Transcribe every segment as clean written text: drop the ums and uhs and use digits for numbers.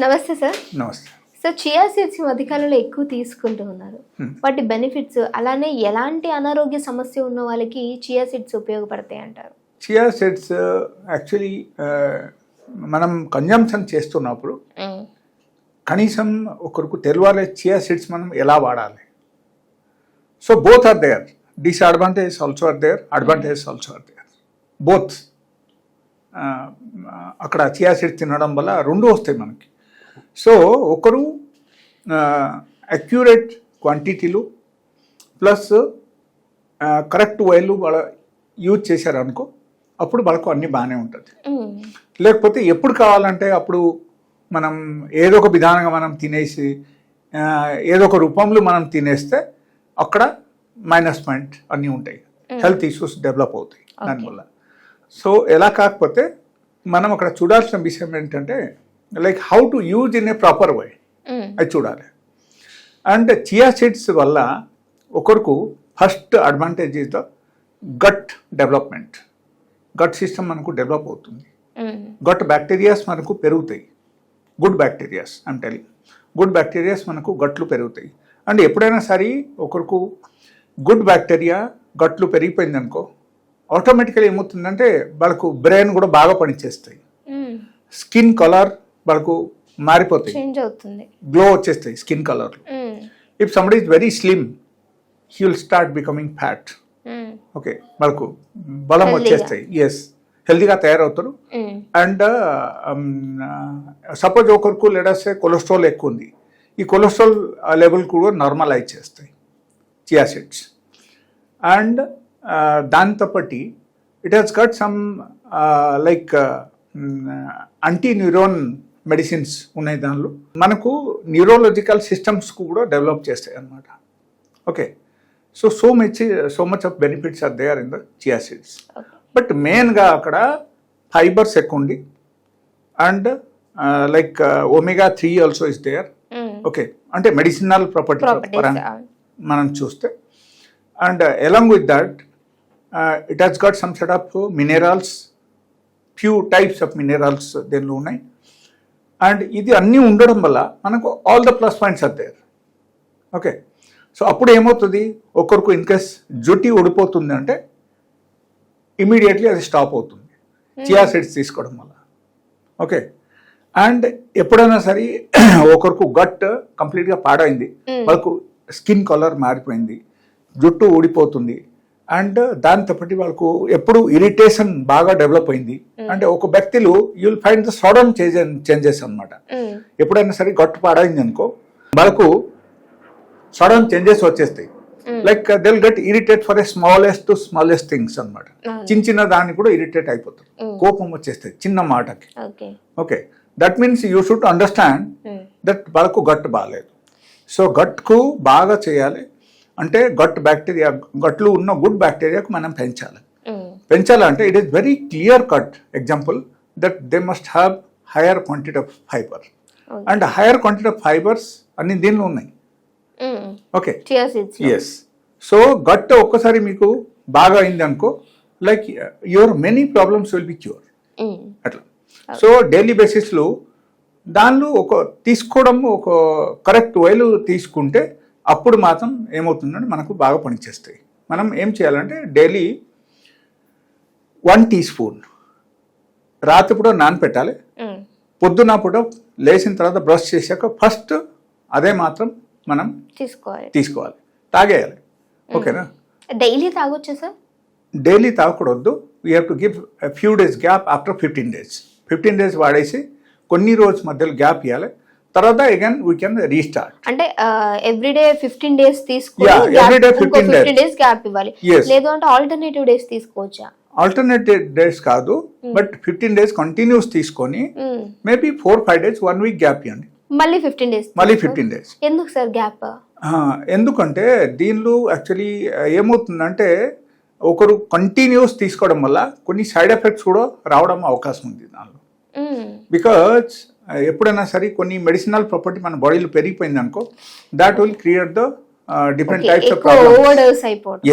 నమస్తే సార్. నమస్తే. Sir, chia seeds ఈ మధ్యకాలంలో ఎక్కువ తీసుకుంటూ ఉన్నారు. వాటి బెనిఫిట్స్, అలానే ఎలాంటి అనారోగ్య సమస్య ఉన్న వాళ్ళకి చియా సీడ్స్ ఉపయోగపడతాయి అంటారు? చియా సీడ్స్ యాక్చువల్లీ మనం కన్జంప్షన్ చేస్తున్నప్పుడు కనీసం ఒకరికి తెలియాలి చియా సీడ్స్ మనం ఎలా వాడాలి. So both are there, disadvantage also are there, advantage also are there, both. అక్కడ చియా సీడ్స్ తినడం వల్ల రెండు వస్తాయి మనకి. సో ఒకరు అక్యురేట్ క్వాంటిటీలు ప్లస్ కరెక్ట్ వైలు వాళ్ళ యూజ్ చేశారనుకో, అప్పుడు వాళ్ళకు అన్నీ బాగానే ఉంటుంది. లేకపోతే ఎప్పుడు కావాలంటే అప్పుడు మనం ఏదో ఒక విధానంగా మనం తినేసి ఏదో ఒక రూపంలో మనం తినేస్తే అక్కడ మైనస్ పాయింట్ అన్నీ ఉంటాయి, హెల్త్ ఇష్యూస్ డెవలప్ అవుతాయి దానివల్ల. సో ఎలా కాకపోతే మనం అక్కడ చూడాల్సిన విషయం ఏంటంటే like how to use in a proper way అది చూడాలి. అండ్ చియా సీడ్స్ వల్ల ఒకరికి first advantage is the gut development. Gut system మనకు డెవలప్ అవుతుంది, గట్ బ్యాక్టీరియాస్ మనకు పెరుగుతాయి, good bacterias I'm telling, good bacterias మనకు గట్లు పెరుగుతాయి. అండ్ ఎప్పుడైనా సరే ఒకరికి గుడ్ బ్యాక్టీరియా గట్లు పెరిగిపోయింది అనుకో, ఆటోమేటికల్ ఏమవుతుందంటే వాళ్ళకు బ్రెయిన్ కూడా బాగా పనిచేస్తాయి, స్కిన్ కలర్ వాళ్ళకు మారిపోతాయి, గ్లో వచ్చేస్తాయి skin colour. If somebody is very slim he will start becoming fat. Okay, వాళ్ళకు బలం వచ్చేస్తాయి, ఎస్, హెల్దీగా తయారవుతారు. అండ్ సపోజ్ ఒకరికి లేడస్తే కొలెస్ట్రాల్ ఎక్కువ ఉంది, ఈ కొలెస్ట్రాల్ లెవెల్ కూడా నార్మలైజ్ చేస్తాయి చియా సీడ్స్. అండ్ దాంతో పాటు it has got some like anti neuron medicines ఉన్నాయి దానిలో, మనకు న్యూరోలాజికల్ సిస్టమ్స్కు కూడా డెవలప్ చేస్తాయి అన్నమాట. Okay, so much of benefits are there in the chia seeds. But మెయిన్గా అక్కడ ఫైబర్స్ ఎక్కువ ఉంది and like omega 3 also is there. Okay, అంటే మెడిసినల్ ప్రాపర్టీ పరంగా మనం చూస్తే. And along with that it has got some set of minerals, few types of minerals దీనిలో ఉన్నాయి. అండ్ ఇది అన్నీ ఉండడం వల్ల మనకు all the plus points are there. Okay, so అప్పుడు ఏమవుతుంది, ఒకరికి ఇన్కేస్ జుట్టి ఊడిపోతుంది అంటే ఇమీడియట్లీ అది స్టాప్ అవుతుంది చియా సీడ్స్ తీసుకోవడం వల్ల. ఓకే, అండ్ ఎప్పుడైనా సరే ఒకరికి గట్ కంప్లీట్గా పాడైంది, వాళ్ళకు స్కిన్ కలర్ మారిపోయింది, జుట్టు ఊడిపోతుంది, అండ్ దాంతో పాటు వాళ్ళకు ఎప్పుడు ఇరిటేషన్ బాగా డెవలప్ అయింది. అంటే ఒక వ్యక్తిలో you will find the sudden changes అనమాట. ఎప్పుడైనా సరే గట్టు పాడైంది అనుకో, వాళ్ళకు సడన్ చేంజెస్ వచ్చేస్తాయి. Like they will get irritate for a smallest things అనమాట. చిన్న దాన్ని కూడా ఇరిటేట్ అయిపోతారు, కోపం వచ్చేస్తాయి చిన్న మాటకి. Okay, that means you should understand that వాళ్ళకు గట్ బాగాలేదు. సో గట్కు బాగా చేయాలి అంటే గట్ బ్యాక్టీరియా, గట్లు ఉన్న గుడ్ బ్యాక్టీరియాకు మనం పెంచాలంటే it is very clear cut example that they must have hire quantity of fibre. And higher quantity of fibres అన్ని దీనిలో ఉన్నాయి. Okay, yes. సో గట్ ఒక్కసారి మీకు బాగా అయింది అనుకో, like your many problems will be cure అట్లా. సో డైలీ బేసిస్లో దానిలో ఒక తీసుకోవడం ఒక కరెక్ట్ వేలు తీసుకుంటే అప్పుడు మాత్రం ఏమవుతుందంటే మనకు బాగా పనిచేస్తాయి. మనం ఏం చేయాలంటే డైలీ 1 teaspoon రాత్రిపూట నానపెట్టాలి, పొద్దున పూట లేచిన తర్వాత బ్రష్ చేశాక ఫస్ట్ అదే మాత్రం మనం తీసుకోవాలి, తాగేయాలి. ఓకేనా? డైలీ తాగొచ్చా సార్? డైలీ తాగకూడదు. We have to give few days gap after 15 days వాడేసి కొన్ని రోజు మధ్యలో గ్యాప్ ఇవ్వాలి. తర్వాత అగైన్ వీ కెన్ రీస్టార్ట్. అంటే ఎవ్రీడే 15 days తీసుకోవాలి, 15 days గ్యాప్ ఇవ్వాలి. లేదు అంటే ఆల్టర్నేటివ్ డేస్ తీసుకోవచ్చా? ఆల్టర్నేటివ్ డేస్ కాదు, బట్ 15 days కంటిన్యూస్ తీసుకొని మేబీ 4-5 days 1 week గ్యాప్ ఇవ్వండి, మళ్ళీ 15 days. ఎందుకు సార్ గ్యాప్? ఎందుకంటే దీనిలో యాక్చువల్లీ ఏమవుతుందంటే ఒకరు కంటిన్యూస్ తీసుకోవడం వల్ల కొన్ని సైడ్ ఎఫెక్ట్స్ కూడా రావడం అవకాశం ఉంది దానిలో. బికాజ్ ఎప్పుడైనా సరే కొన్ని మెడిసినల్ ప్రాపర్టీ మన బాడీలో పెరిగిపోయింది అనుకో, that will create the different types of problems.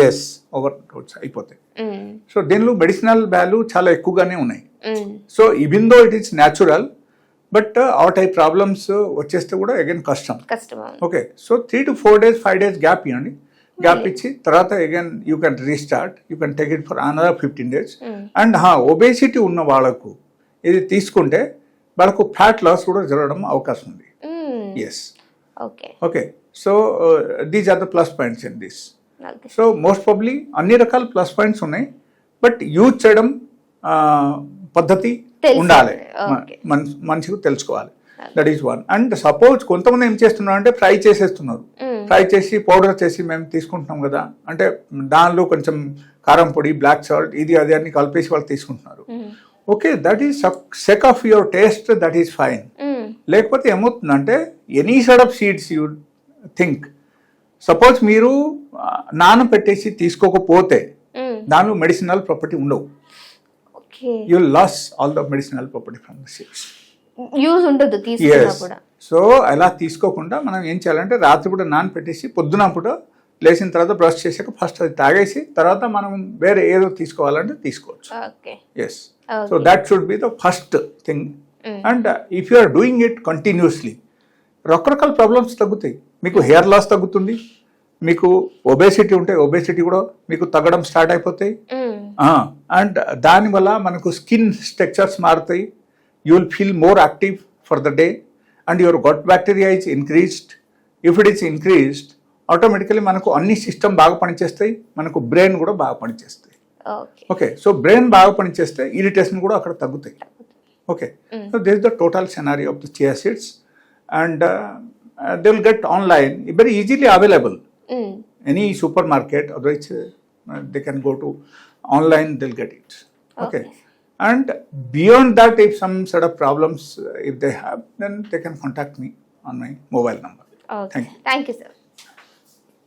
Yes, overdose అయిపోతాయి. సో దీనిలో మెడిసినల్ వాల్యూ చాలా ఎక్కువగానే ఉన్నాయి. So even though it is natural, but ఆ టైప్ ప్రాబ్లమ్స్ వచ్చేస్తే కూడా అగైన్ కష్టం. కష్టం. Okay, so 3 to 4 days 5 days gap ఇవ్వండి. గ్యాప్ ఇచ్చి తర్వాత again you can restart, you can take it for another 15 days. And obesity ఉన్న వాళ్ళకు ఇది తీసుకుంటే వాళ్ళకు ఫ్యాట్ లాస్ కూడా జరగడం అవకాశం ఉంది. Yes, okay. Okay, so these are the plus points in this. So most probably అన్ని రకాల ప్లస్ పాయింట్స్ ఉన్నాయి, బట్ యూజ్ చేయడం పద్ధతి ఉండాలి, మనిషికి తెలుసుకోవాలి. That is one. And suppose కొంతమంది ఏం చేస్తున్నారు అంటే ఫ్రై చేసేస్తున్నారు, ఫ్రై చేసి పౌడర్ చేసి మేము తీసుకుంటున్నాం కదా అంటే దానిలో కొంచెం కారం పొడి, బ్లాక్ సాల్ట్, ఇది అది అన్ని కలిపేసి వాళ్ళు తీసుకుంటున్నారు. Okay, that is sake of your taste, that is fine. లేకపోతే ఏమవుతుందంటే any side of seeds you think, suppose మీరు నానబెట్టేసి తీసుకోకపోతే దానిలో మెడిసినల్ ప్రాపర్టీ ఉండవు. You lose all the medicinal property from the seeds. Use ఉండదు తీసుకున్నా కూడా. సో అలా తీసుకోకుండా మనం ఏం చేయాలంటే రాత్రి కూడా నానబెట్టేసి పొద్దున పూట లేచిన తర్వాత బ్రష్ చేసాక ఫస్ట్ అది తాగేసి తర్వాత మనం వేరే ఏదో తీసుకోవాలంటే తీసుకోవచ్చు. Yes, so that should be the first thing. And if you are doing it continuously రకరకాల ప్రాబ్లమ్స్ తగ్గుతాయి. మీకు హెయిర్ లాస్ తగ్గుతుంది, మీకు ఒబేసిటీ ఉంటే ఒబేసిటీ కూడా మీకు తగ్గడం స్టార్ట్ అయిపోతాయి. అండ్ దానివల్ల మనకు స్కిన్ స్ట్రక్చర్స్ మారుతాయి. You will feel more active for the day and your gut bacteria is increased. If it is increased automatically మనకు అన్ని సిస్టమ్ బాగా పనిచేస్తాయి, మనకు బ్రెయిన్ కూడా బాగా పనిచేస్తాయి. ఓకే, సో బ్రెయిన్ బాగా పనిచేస్తే ఇరిటేషన్ కూడా అక్కడ తగ్గుతాయి. Okay, so this is the total scenario of the chia seeds. And they will get online very easily available. Any supermarket, otherwise they can go to online, they'll get it. Okay. And beyond that, if some sort of problems if they have, then they can contact me on my mobile number. Okay. Thank you, sir.